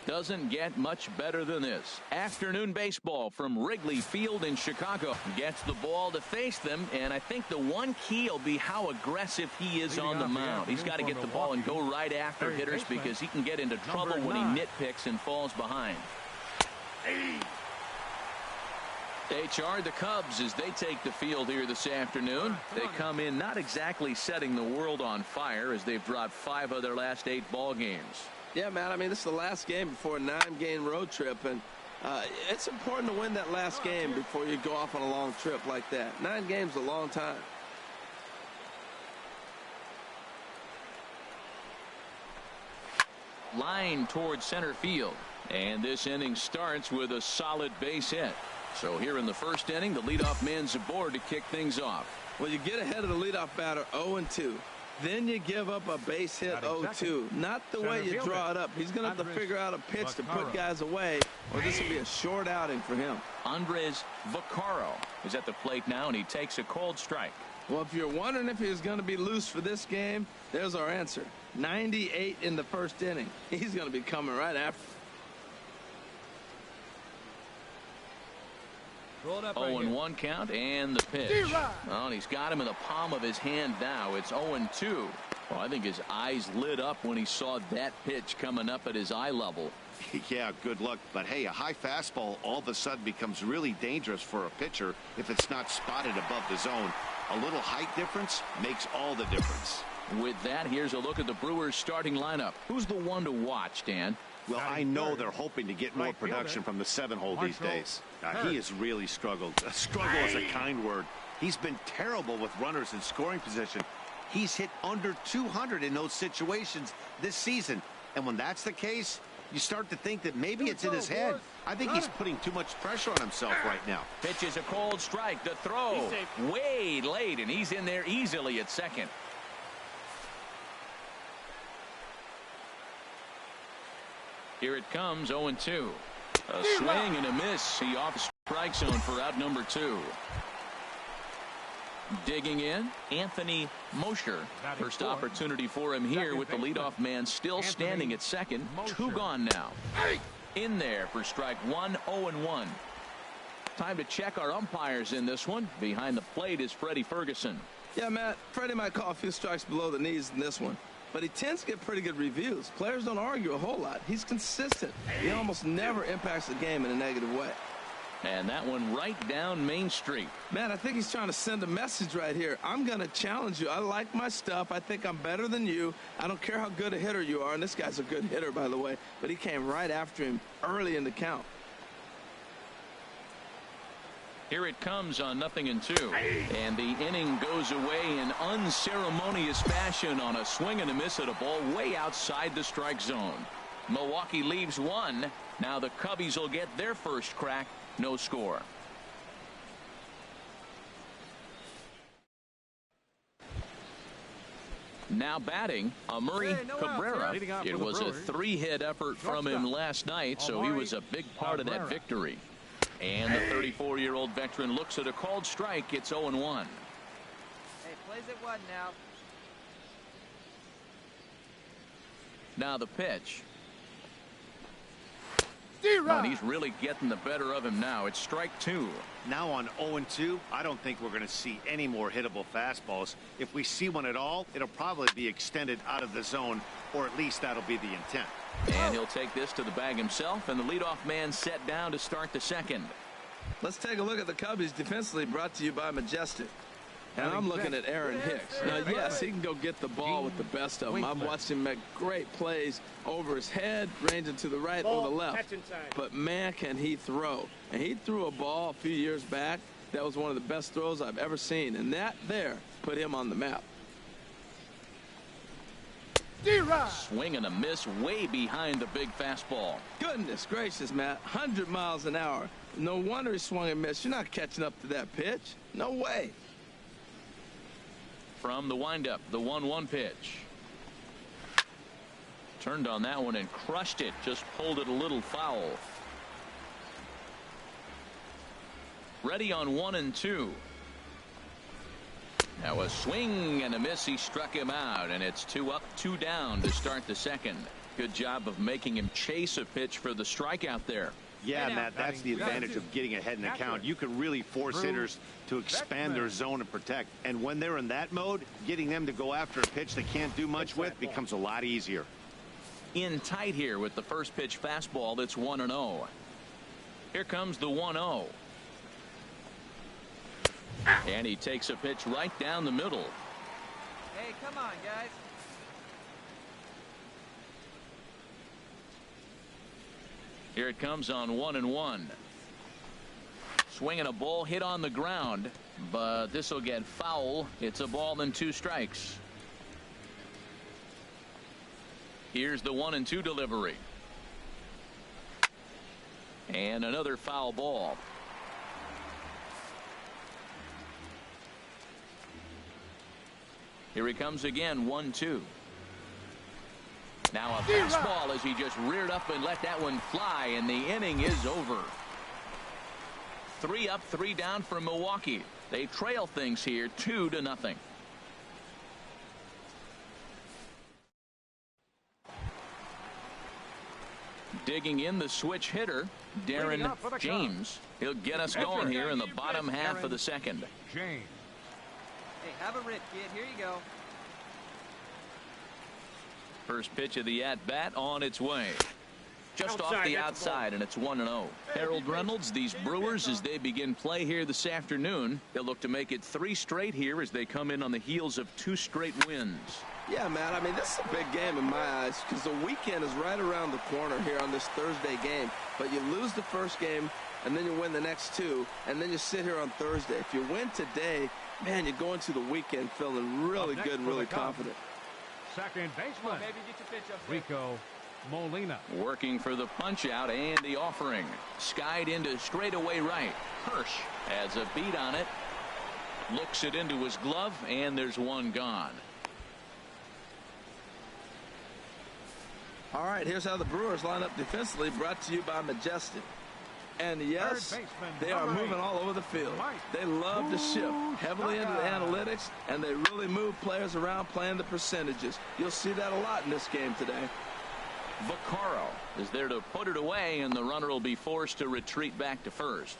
Doesn't get much better than this. Afternoon baseball from Wrigley Field in Chicago. Gets the ball to face them, and I think the one key will be how aggressive he is on the mound. He's got to get the ball and go right after hitters because he can get into trouble when he nitpicks and falls behind. They charge the Cubs as they take the field here this afternoon. They come in not exactly setting the world on fire as they've dropped 5 of their last 8 ball games. Yeah, man, I mean, this is the last game before a 9-game road trip, and it's important to win that last game before you go off on a long trip like that. 9 games is a long time. Line towards center field, and this inning starts with a solid base hit. So here in the first inning, the leadoff man's aboard to kick things off. Well, you get ahead of the leadoff batter 0-2. Then you give up a base hit 0-2. Not the way you draw it up. He's going to have to figure out a pitch to put guys away, or this will be a short outing for him. Andres Vaccaro is at the plate now, and he takes a cold strike. Well, if you're wondering if he's going to be loose for this game, there's our answer. 98 in the first inning. He's going to be coming right after. 0-1 count, and the pitch. Well, and he's got him in the palm of his hand now. It's 0-2. Well, I think his eyes lit up when he saw that pitch coming up at his eye level. Yeah, good luck. But hey, a high fastball all of a sudden becomes really dangerous for a pitcher if it's not spotted above the zone. A little height difference makes all the difference. With that, here's a look at the Brewers starting lineup. Who's the one to watch, Dan? Well, I know they're hoping to get more production from the 7-hole these days. He has really struggled. Struggle is a kind word. He's been terrible with runners in scoring position. He's hit under 200 in those situations this season. And when that's the case, you start to think that maybe it's in his head. I think he's putting too much pressure on himself right now. Pitches a cold strike. The throw way late, and he's in there easily at second. Here it comes, 0-2. A swing and a miss. He off the strike zone for out number 2. Digging in, Anthony Mosher. First opportunity for him here with the leadoff man still standing at second. 2 gone now. In there for strike 1, 0-1. Time to check our umpires in this one. Behind the plate is Freddie Ferguson. Yeah, Matt, Freddie might call a few strikes below the knees in this one, but he tends to get pretty good reviews. Players don't argue a whole lot. He's consistent. He almost never impacts the game in a negative way. And that one right down Main Street. Man, I think he's trying to send a message right here. I'm going to challenge you. I like my stuff. I think I'm better than you. I don't care how good a hitter you are. And this guy's a good hitter, by the way. But he came right after him early in the count. Here it comes on 0-2. And the inning goes away in unceremonious fashion on a swing and a miss at a ball way outside the strike zone. Milwaukee leaves 1. Now the Cubbies will get their first crack. No score. Now batting, Amuri Cabrera. It was a 3-hit effort from him last night, so he was a big part of that victory. And the 34-year-old veteran looks at a called strike. It's 0-1. Hey, plays at 1 now. Now the pitch. And he's really getting the better of him now. It's strike 2. Now on 0-2, I don't think we're going to see any more hittable fastballs. If we see one at all, it'll probably be extended out of the zone, or at least that'll be the intent. And he'll take this to the bag himself, and the leadoff man set down to start the second. Let's take a look at the Cubbies defensively, brought to you by Majestic. And I'm looking at Aaron Hicks. Now, yes, he can go get the ball with the best of them. I've watched him make great plays over his head, ranging to the right or the left. But, man, can he throw. And he threw a ball a few years back. That was one of the best throws I've ever seen. And that there put him on the map. Swing and a miss way behind the big fastball. Goodness gracious, Matt. 100 miles an hour. No wonder he swung and missed. You're not catching up to that pitch. No way. From the windup, the 1-1 pitch. Turned on that one and crushed it. Just pulled it a little foul. Ready on 1-2. Now a swing and a miss. He struck him out, and it's 2 up, 2 down to start the second. Good job of making him chase a pitch for the strikeout there. Yeah, Matt, that's the advantage of getting ahead in the count. You can really force hitters to expand their zone and protect. And when they're in that mode, getting them to go after a pitch they can't do much with becomes a lot easier. In tight here with the first pitch fastball that's 1-0. Here comes the 1-0. And he takes a pitch right down the middle. Hey, come on, guys. Here it comes on 1-1. Swinging a ball hit on the ground, but this will get foul. It's a ball and 2 strikes. Here's the 1-2 delivery. And another foul ball. Here he comes again, 1-2. Now a fastball as he just reared up and let that one fly, and the inning is over. 3 up, 3 down for Milwaukee. They trail things here 2-0. Digging in the switch hitter, Darren James. He'll get us going here in the bottom half of the second. Hey, have a rip, kid. Here you go. First pitch of the at-bat on its way. Just off the outside, and it's 1-0. Harold Reynolds, these Brewers, as they begin play here this afternoon, they'll look to make it 3 straight here as they come in on the heels of 2 straight wins. Yeah, Matt, I mean, this is a big game in my eyes because the weekend is right around the corner here on this Thursday game. But you lose the first game, and then you win the next 2, and then you sit here on Thursday. If you win today, man, you go into the weekend feeling really good and really confident. Second baseman, Maybe get your pitch up there. Rico Molina. Working for the punch out and the offering. Skied into straightaway right. Hirsch has a beat on it. Looks it into his glove, and there's one gone. All right, here's how the Brewers line up defensively, brought to you by Majestic. And yes, they are moving all over the field. They love to shift heavily into the analytics, and they really move players around playing the percentages. You'll see that a lot in this game today. Vaccaro is there to put it away, and the runner will be forced to retreat back to first.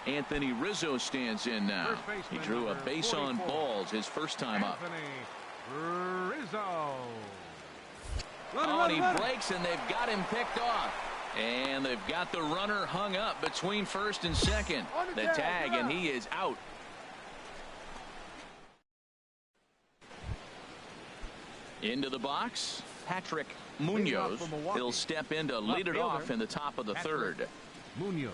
Anthony Rizzo stands in now. He drew a base on balls his first time up. Rizzo. Oh, and he breaks, and they've got him picked off. And they've got the runner hung up between first and second. The tag, and he is out. Into the box, Patrick Munoz. He'll step in to lead it off in the top of the third. Munoz.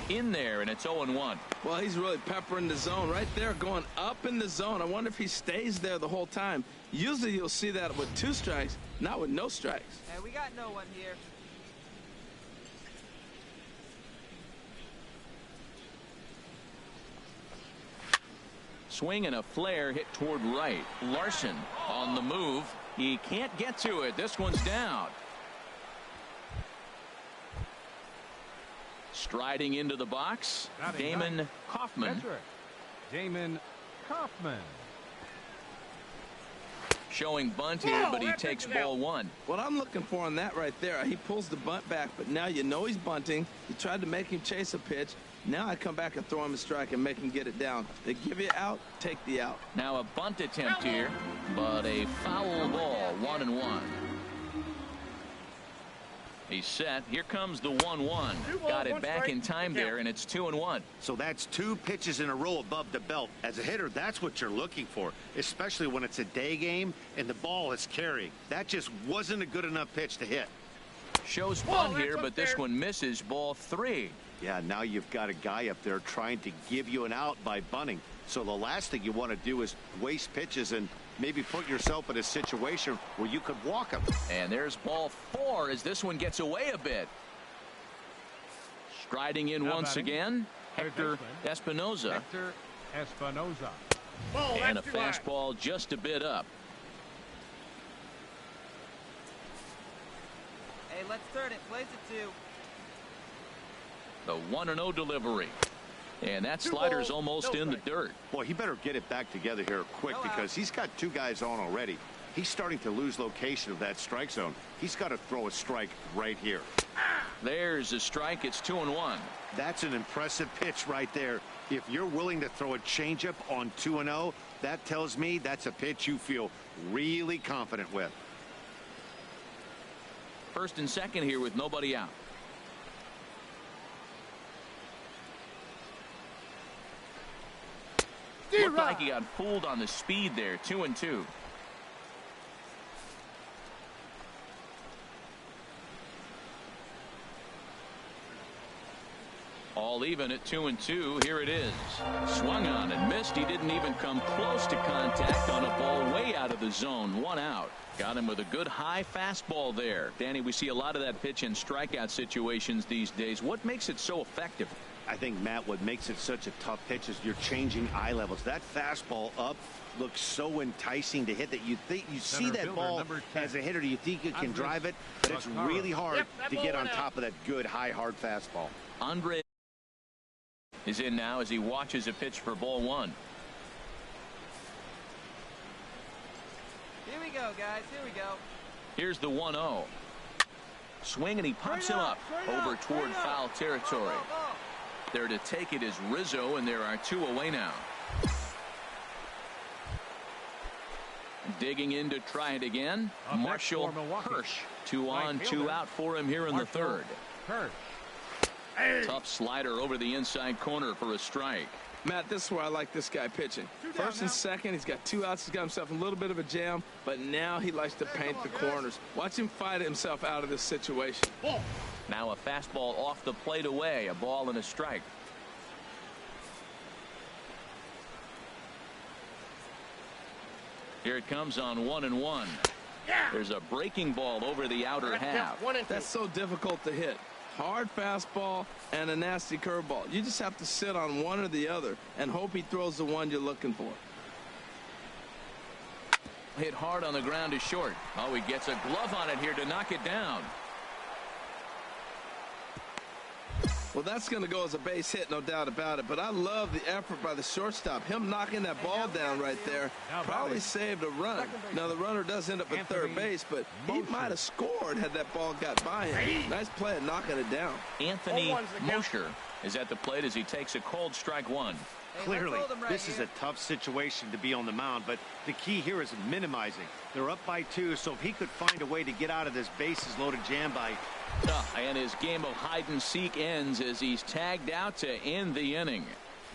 In there, and it's 0-1. Well, he's really peppering the zone right there, going up in the zone. I wonder if he stays there the whole time. Usually you'll see that with 2 strikes, not with no strikes. Hey, we got no one here. Swing and a flare hit toward right. Larson on the move. He can't get to it. This one's down. Striding into the box, Damon Kaufman. Damon Kaufman. Showing bunt here, but he takes ball 1. What I'm looking for on that right there, he pulls the bunt back, but now you know he's bunting. You tried to make him chase a pitch. Now I come back and throw him a strike and make him get it down. They give you out, take the out. Now a bunt attempt here, but a foul ball, 1-1. He's set. Here comes the 1-1. Got it back in time there, and it's 2-1. So that's 2 pitches in a row above the belt. As a hitter, that's what you're looking for, especially when it's a day game and the ball is carrying. That just wasn't a good enough pitch to hit. Shows bunt here, but this one misses, ball 3. Yeah, now you've got a guy up there trying to give you an out by bunting. So the last thing you want to do is waste pitches and maybe put yourself in a situation where you could walk him. And there's ball 4 as this one gets away a bit. Striding in once again, Hector Espinoza. Hector Espinoza. And a fastball just a bit up. Hey, let's turn it. Plays it 2. The 1-0 delivery. And that slider's almost in the dirt. Boy, he better get it back together here quick because he's got two guys on already. He's starting to lose location of that strike zone. He's got to throw a strike right here. There's a strike. It's 2-1. That's an impressive pitch right there. If you're willing to throw a changeup on 2-0, that tells me that's a pitch you feel really confident with. First and second here with nobody out. Looked like he got fooled on the speed there. 2-2. All even at 2-2. Here it is. Swung on and missed. He didn't even come close to contact on a ball way out of the zone. 1 out. Got him with a good high fastball there. Danny, we see a lot of that pitch in strikeout situations these days. What makes it so effective? I think, Matt, what makes it such a tough pitch is you're changing eye levels. That fastball up looks so enticing to hit that you think you see that ball as a hitter. Do you think you can drive it? But it's really hard to get on top of that good high hard fastball. Andre is in now as he watches a pitch for ball 1. Here we go, guys. Here we go. Here's the 1-0. Swing, and he pops him up over toward foul territory. There to take it is Rizzo, and there are 2 away now. Digging in to try it again. Marshall Hirsch. 2 on, 2 out for him here in the third. Tough slider over the inside corner for a strike. Matt, this is where I like this guy pitching. First and second, he's got 2 outs. He's got himself a little bit of a jam, but now he likes to paint the corners. Watch him fight himself out of this situation. Now a fastball off the plate away. A ball and a strike. Here it comes on 1-1. There's a breaking ball over the outer half. That's so difficult to hit. Hard fastball and a nasty curveball. You just have to sit on one or the other and hope he throws the one you're looking for. Hit hard on the ground is short. Oh, he gets a glove on it here to knock it down. Well, that's going to go as a base hit, no doubt about it. But I love the effort by the shortstop. Him knocking that ball down right there probably saved a run. Now, the runner does end up at third base, but he might have scored had that ball got by him. Nice play at knocking it down. Anthony Mosher is at the plate as he takes a cold strike 1. Clearly, this is a tough situation to be on the mound, but the key here is minimizing. They're up by 2, so if he could find a way to get out of this bases loaded jam by. And his game of hide and seek ends as he's tagged out to end the inning.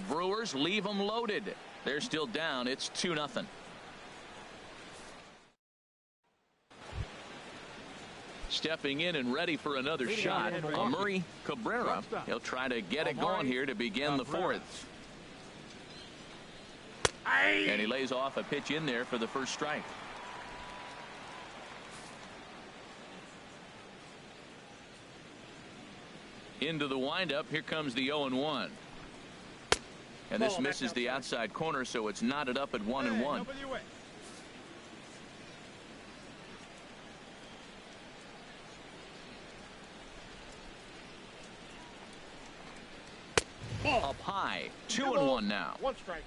Brewers leave them loaded. They're still down. It's 2-0. Stepping in and ready for another shot, Murray Cabrera. He'll try to get it going here to begin the 4th. And he lays off a pitch in there for the first strike. Into the windup. Here comes the 0-1. And this misses the outside corner, so it's knotted up at 1-1. Up high. 2-1 now. 1 strike.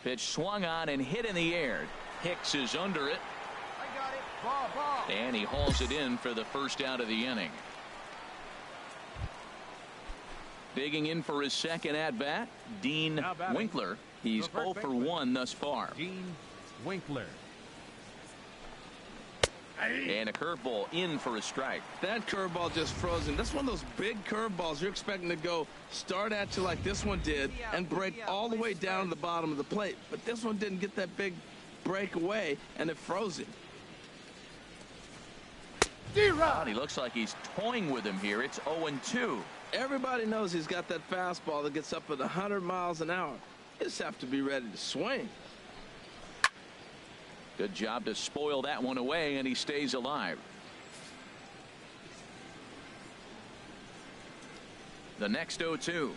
Pitch swung on and hit in the air. Hicks is under it. I got it. Ball. And he hauls it in for the first out of the inning. Digging in for his second at bat, Dean Winkler. He's 0 for 1 thus far. Dean Winkler. And a curveball in for a strike. That curveball just frozen. That's one of those big curveballs you're expecting to go start at you like this one did and break all the way down to the bottom of the plate. But this one didn't get that big break away, and it froze him. He looks like he's toying with him here. It's 0-2. Everybody knows he's got that fastball that gets up at 100 miles an hour. You just have to be ready to swing. Good job to spoil that one away, and he stays alive. The next 0-2.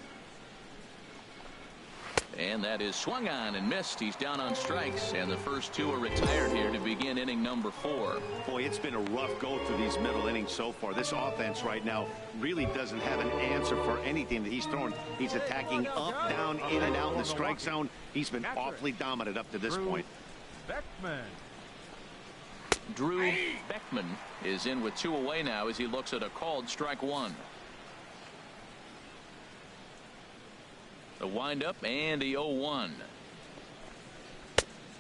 And that is swung on and missed. He's down on strikes, and the first two are retired here to begin inning number 4. Boy, it's been a rough go through these middle innings so far. This offense right now really doesn't have an answer for anything that he's throwing. He's attacking up, down, in and out in the strike zone. He's been awfully dominant up to this point. Beckman. Drew Beckman is in with 2 away now as he looks at a called strike 1. The windup and the 0-1.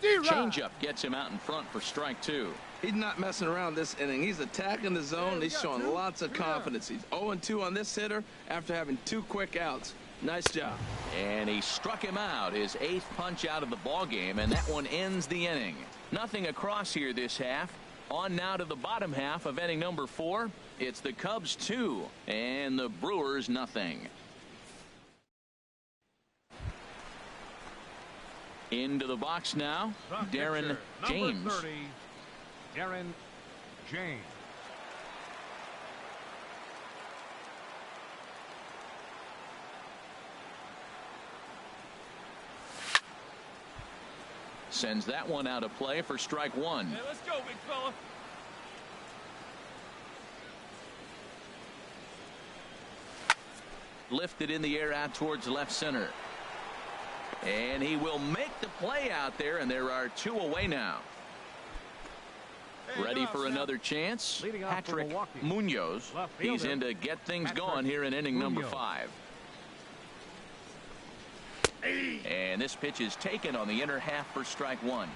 Changeup gets him out in front for strike 2. He's not messing around this inning. He's attacking the zone. He's showing lots of confidence. He's 0-2 on this hitter after having 2 quick outs. Nice job. And he struck him out, his 8th punch out of the ball game, and that one ends the inning. Nothing across here this half. On now to the bottom half of inning number 4. It's the Cubs 2 and the Brewers nothing. Into the box now, Darren James. Number 30, Darren James. Sends that one out of play for strike 1. Hey, let's go, big fella. Lifted in the air out towards left center. And he will make the play out there, and there are 2 away now. Hey, Ready for another chance. Leading off for Patrick Milwaukee. Munoz. Left He's fielder, in to get things Patrick going here in inning number Munoz. 5. And this pitch is taken on the inner half for strike 1.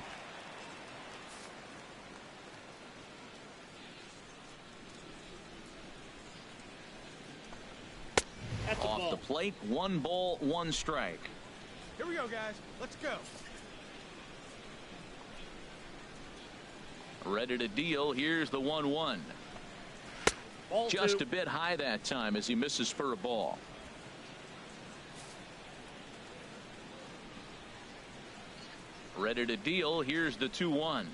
Off the plate, 1 ball, 1 strike. Here we go, guys. Let's go. Ready to deal. Here's the 1-1. Just a bit high that time as he misses for a ball. Ready to deal. Here's the 2-1.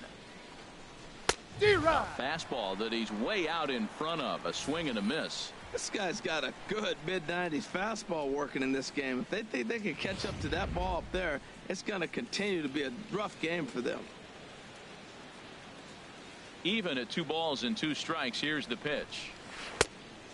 Fastball that he's way out in front of. A swing and a miss. This guy's got a good mid-90s fastball working in this game. If they think they can catch up to that ball up there, it's going to continue to be a rough game for them. Even at 2 balls and 2 strikes, here's the pitch.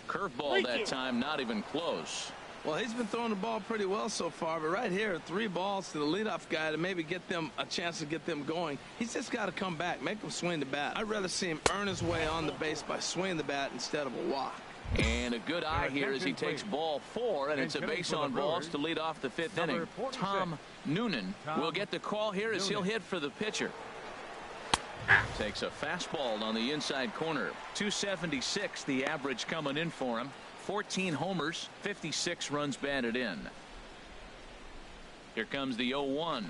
Curveball that time, not even close. Well, he's been throwing the ball pretty well so far, but right here, 3 balls to the leadoff guy to maybe get them a chance to get them going. He's just got to come back, make him swing the bat. I'd rather see him earn his way on the base by swinging the bat instead of a walk. And a good eye here as he takes ball 4, and it's a base on balls to lead off the 5th inning. Tom Noonan will get the call here as he'll hit for the pitcher. Takes a fastball on the inside corner. 276 the average coming in for him. 14 homers, 56 runs batted in. Here comes the 0-1.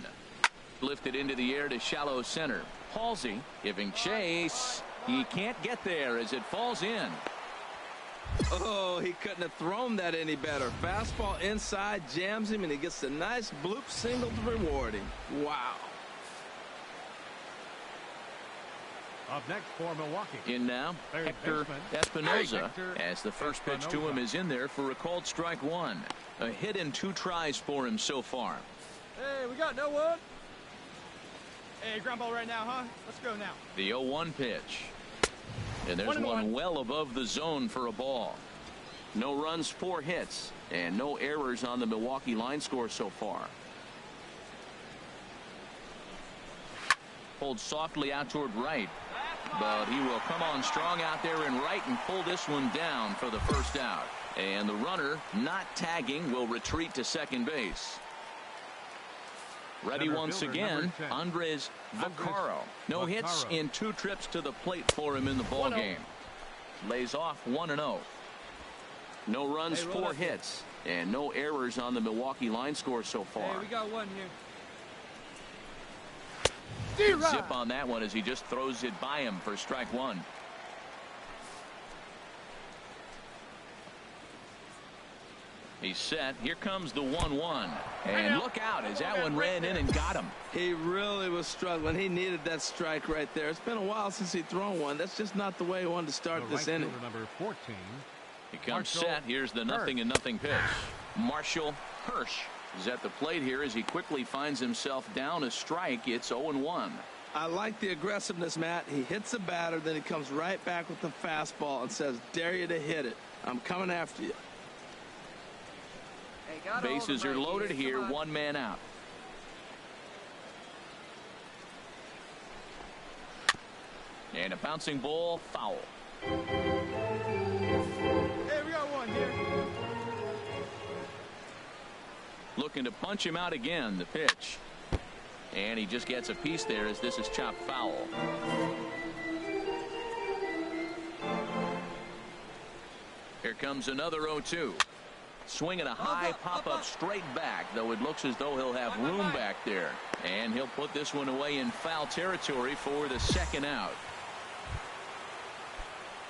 Lifted into the air to shallow center. Halsey giving chase. He can't get there as it falls in. Oh, he couldn't have thrown that any better. Fastball inside, jams him, and he gets a nice bloop single to reward him. Wow. Up next for Milwaukee. In now, Third Hector baseman. Espinoza, as the first pitch to him is in there for a called strike 1. A hit in 2 tries for him so far. Hey, we got no one. Hey, ground ball right now, huh? Let's go now. The 0-1 pitch. And there's 1-1. one well above the zone for a ball. No runs, 4 hits, and no errors on the Milwaukee line score so far. Pulled softly out toward right, but he will come on strong out there in right and pull this one down for the first out. And the runner, not tagging, will retreat to second base. Ready Center once fielder, again, number 10. Andres Vaccaro. No hits Vaccaro. in 2 trips to the plate for him in the ball game. Lays off 1-0. No runs, 4 hits, and no errors on the Milwaukee line score so far. Hey, we got one here. Zip on that one as he just throws it by him for strike 1. He's set. Here comes the 1-1. And look out as that one ran in and got him. He really was struggling. He needed that strike right there. It's been a while since he's thrown one. That's just not the way he wanted to start The this right inning. fielder, number 14. He comes Marshall set. Here's the 0-0 pitch. Marshall Hirsch He's at the plate here as he quickly finds himself down a strike. It's 0-1. I like the aggressiveness, Matt. He hits the batter, then he comes right back with the fastball and says, dare you to hit it. I'm coming after you. Hey, bases are loaded here. One man out. And a bouncing ball, foul. Hey, we got one here. Looking to punch him out again. The pitch. And he just gets a piece there as this is chopped foul. Here comes another 0-2. Swinging a high pop-up straight back, though it looks as though he'll have room back there. And he'll put this one away in foul territory for the second out.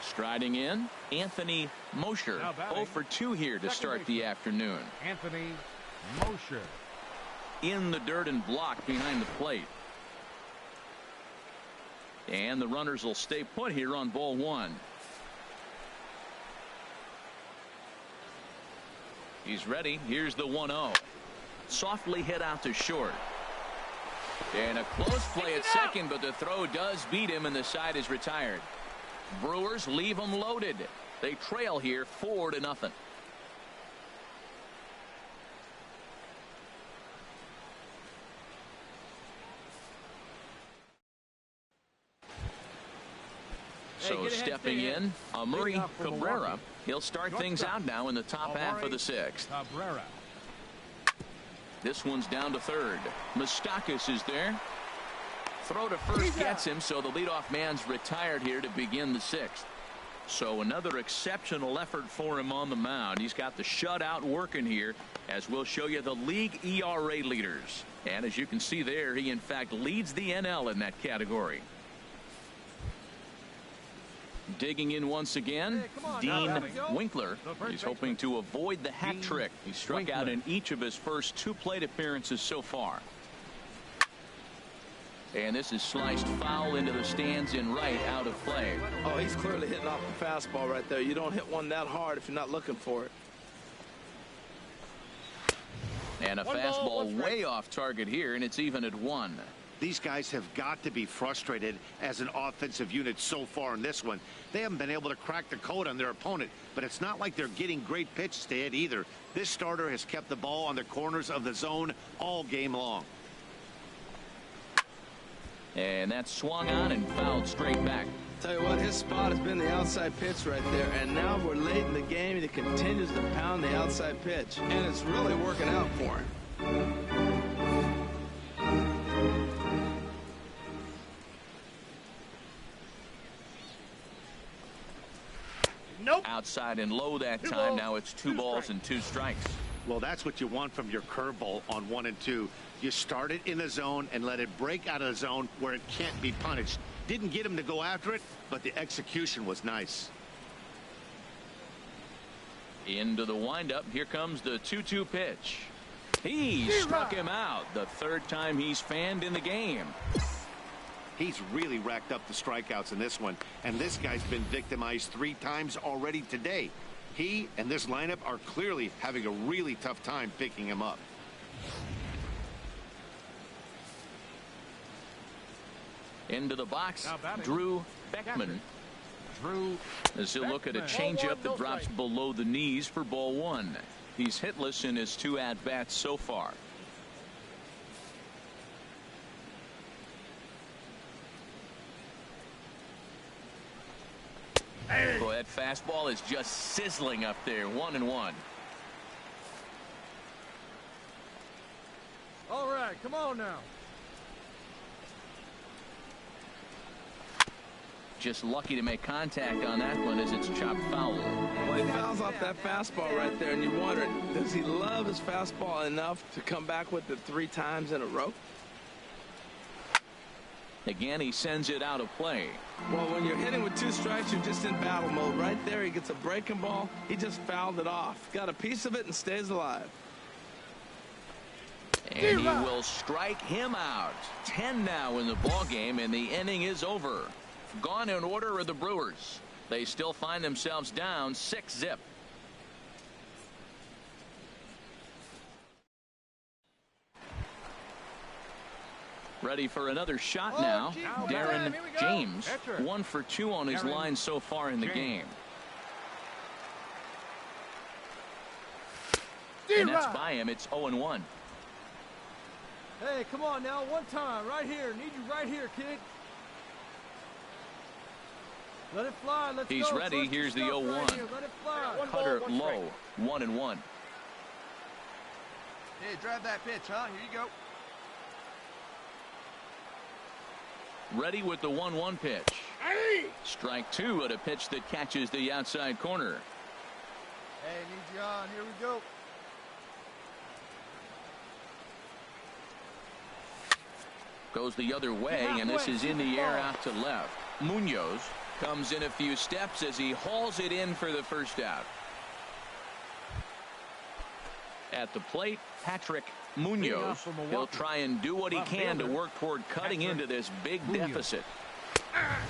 Striding in, Anthony Mosher. 0 for 2 here to start the afternoon. Anthony Mosher. In the dirt and blocked behind the plate. And the runners will stay put here on ball 1. He's ready. Here's the 1-0. Softly hit out to short. And a close play at second, but the throw does beat him and the side is retired. Brewers leave them loaded. They trail here 4-0. So stepping in, Amuri Cabrera. He'll start things out now in the top half of the 6th. Cabrera. This one's down to third. Moustakas is there. Throw to first gets him, so the leadoff man's retired here to begin the 6th. So another exceptional effort for him on the mound. He's got the shutout working here, as we'll show you the league ERA leaders. And as you can see there, he in fact leads the NL in that category. Digging in once again, Dean Winkler. He's hoping to avoid the hat trick. He struck out in each of his first 2 plate appearances so far. And this is sliced foul into the stands in right, out of play. Oh, he's clearly hitting off the fastball right there. You don't hit one that hard if you're not looking for it. And a fastball way off target here, and it's even at 1. These guys have got to be frustrated as an offensive unit so far in this one. They haven't been able to crack the code on their opponent, but it's not like they're getting great pitches to hit either. This starter has kept the ball on the corners of the zone all game long. And that's swung on and fouled straight back. Tell you what, his spot has been the outside pitch right there, and now we're late in the game and he continues to pound the outside pitch, and it's really working out for him. Outside and low that time. Now it's 2 balls and 2 strikes. Well, that's what you want from your curveball on 1 and 2. You start it in the zone and let it break out of the zone where it can't be punished. Didn't get him to go after it, but the execution was nice. Into the windup. Here comes the 2-2 pitch. He struck him out. The 3rd time he's fanned in the game. He's really racked up the strikeouts in this one, and this guy's been victimized 3 times already today. He and this lineup are clearly having a really tough time picking him up. Into the box, Drew Beckman. As he'll look at a changeup that drops below the knees for ball 1. He's hitless in his 2 at-bats so far. Boy, that fastball is just sizzling up there. 1-1. All right, come on now. Just lucky to make contact on that one as it's chopped foul. Well, he fouls off that fastball right there, and you wonder, does he love his fastball enough to come back with it 3 times in a row? Again, he sends it out of play. Well, when you're hitting with 2 strikes, you're just in battle mode. Right there, he gets a breaking ball. He just fouled it off. Got a piece of it and stays alive. And he will strike him out. 10 now in the ball game, and the inning is over. Gone in order are the Brewers. They still find themselves down 6-0. Ready for another shot now. Darren James, 1 for 2 on his line so far in the game. And that's by him. It's 0-1. Hey, come on now. One time. Right here. Need you right here, kid. Let it fly. Let's He's go. ready. Here's the 0-1. Right here. Let it fly. Cutter low. 1-1. Hey, drive that pitch, huh? Here you go. Ready with the 1-1 pitch. Strike 2 at a pitch that catches the outside corner. Hey, need you on. Here we go. Goes the other way, and this is in the air out to left. Munoz comes in a few steps as he hauls it in for the first out. At the plate, Patrick Munoz. He'll try and do what he can to work toward cutting into this big deficit.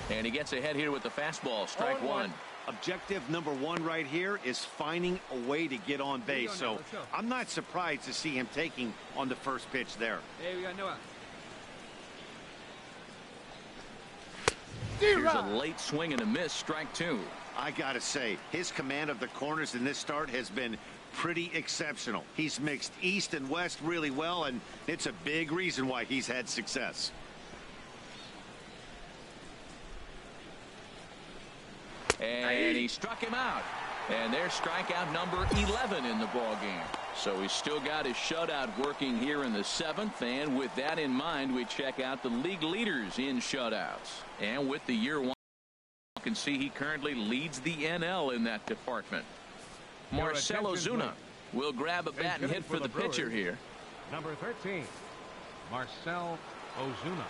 And he gets ahead here with the fastball. Strike 1. Objective number 1 right here is finding a way to get on base. So I'm not surprised to see him taking on the first pitch there. Hey, we got no out. Here's a late swing and a miss. Strike 2. I gotta say, his command of the corners in this start has been pretty exceptional. He's mixed east and west really well, and it's a big reason why he's had success. And he struck him out. And there's strikeout number 11 in the ball game. So he's still got his shutout working here in the 7th. And with that in mind, we check out the league leaders in shutouts. And with the year 1, you can see he currently leads the NL in that department. Marcell Ozuna will grab a bat and hit for the pitcher here. Number 13, Marcell Ozuna.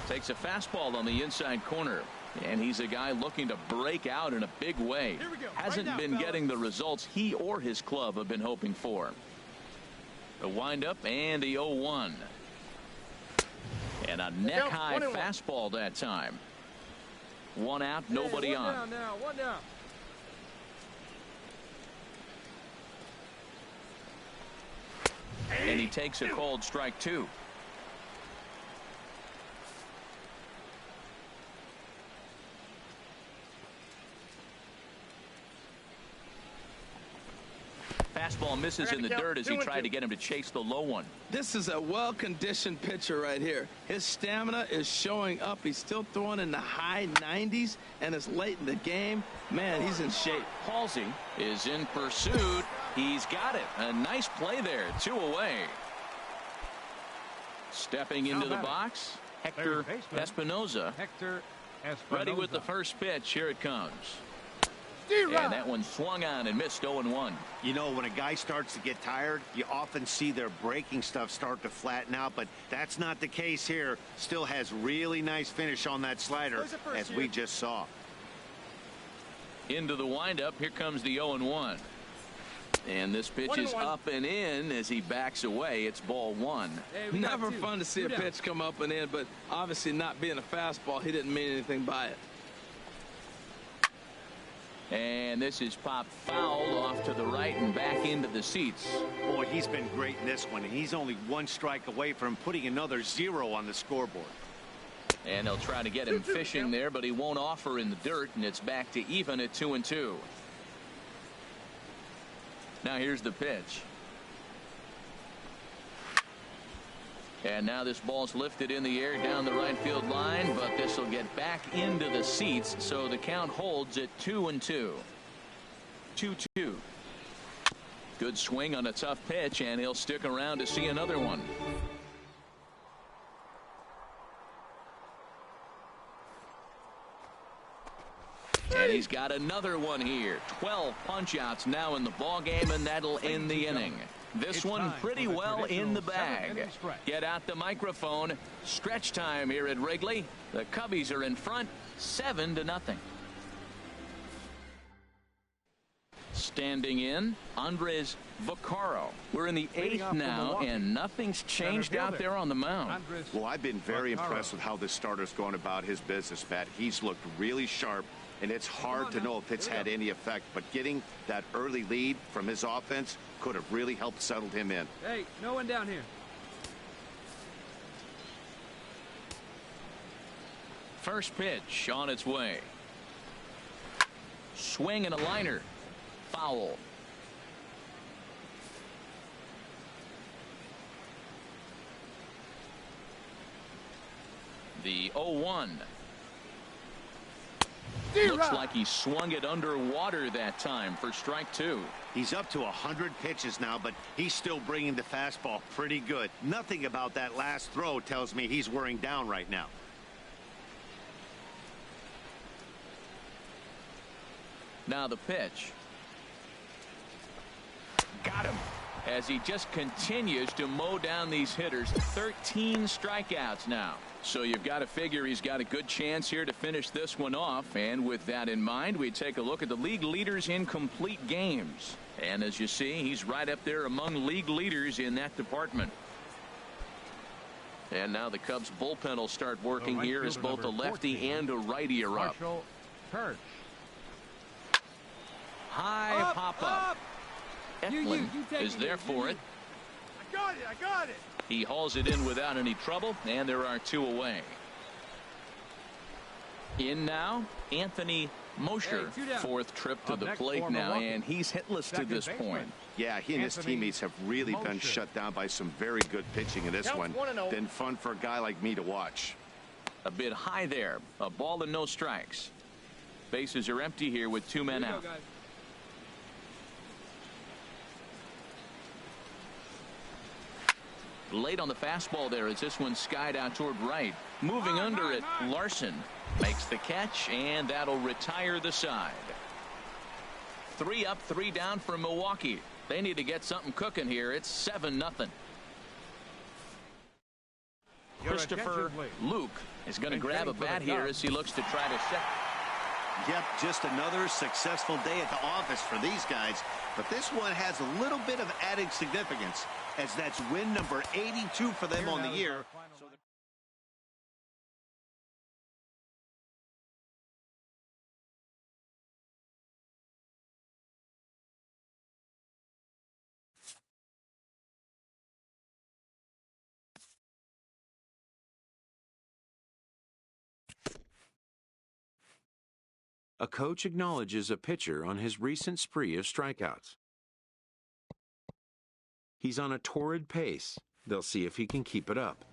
Takes a fastball on the inside corner. And he's a guy looking to break out in a big way. Hasn't been getting the results he or his club have been hoping for. A windup and the 0-1. And a neck-high fastball that time. 1 out, nobody on. One down now, 1 down. And he takes a called strike 2. Fastball misses in the dirt as he tried to get him to chase the low one. This is a well-conditioned pitcher right here. His stamina is showing up. He's still throwing in the high 90s, and it's late in the game. Man, he's in shape. Halsey is in pursuit. He's got it. A nice play there. 2 away. Stepping into the box, Hector Espinoza. Ready with the first pitch. Here it comes. And that one swung on and missed. 0-1. You know, when a guy starts to get tired, you often see their breaking stuff start to flatten out, but that's not the case here. Still has really nice finish on that slider, as we just saw. Into the windup. Here comes the 0-1. And this pitch is up and in as he backs away. It's ball 1. Hey, never fun to see a pitch come up and in, but obviously not being a fastball, he didn't mean anything by it. And this is popped foul off to the right and back into the seats. Boy, he's been great in this one, and he's only 1 strike away from putting another 0 on the scoreboard. And they'll try to get him fishing there, but he won't offer in the dirt, and it's back to even at 2-2. Now here's the pitch. And now this ball's lifted in the air down the right field line, but this will get back into the seats, so the count holds at 2-2. 2-2. Good swing on a tough pitch, and he'll stick around to see another one. And he's got another one here. 12 punch-outs now in the ball game, and that'll end the inning. This one pretty well in the bag. Get out the microphone. Stretch time here at Wrigley. The Cubbies are in front, 7-0. Standing in, Andres Vaccaro. We're in the 8th now, and nothing's changed out there on the mound. Well, I've been very impressed with how this starter's going about his business, Pat. He's looked really sharp, And it's hard to know if it's had any effect, but getting that early lead from his offense could have really helped settle him in. Hey, no one down here. First pitch on its way. Swing and a liner. Foul. The 0-1. Looks like he swung it underwater that time for strike two. He's up to 100 pitches now, but he's still bringing the fastball pretty good. Nothing about that last throw tells me he's wearing down right now. Now the pitch. Got him. As he just continues to mow down these hitters. 13 strikeouts now. So you've got to figure he's got a good chance here to finish this one off. And with that in mind, we take a look at the league leaders in complete games. And as you see, he's right up there among league leaders in that department. And now the Cubs bullpen will start working here as both a lefty and a righty are up. High pop up. Eflin is there for it. I got it. He hauls it in without any trouble, and there are two away. In now, Anthony Mosher, fourth trip to the plate now, and he's hitless to this point. Yeah, he and his teammates have really been shut down by some very good pitching in this one. Been fun for a guy like me to watch. A bit high there. A ball and no strikes. Bases are empty here with two men out. Late on the fastball there as this one skied out toward right. Moving under it, Larson makes the catch, and that'll retire the side. 3 up, 3 down for Milwaukee. They need to get something cooking here. It's 7-0. Christopher Luke is going to grab a bat here as he looks to try to set. Yep, just another successful day at the office for these guys. But this one has a little bit of added significance, as that's win number 82 for them on the year. A coach acknowledges a pitcher on his recent spree of strikeouts. He's on a torrid pace. They'll see if he can keep it up.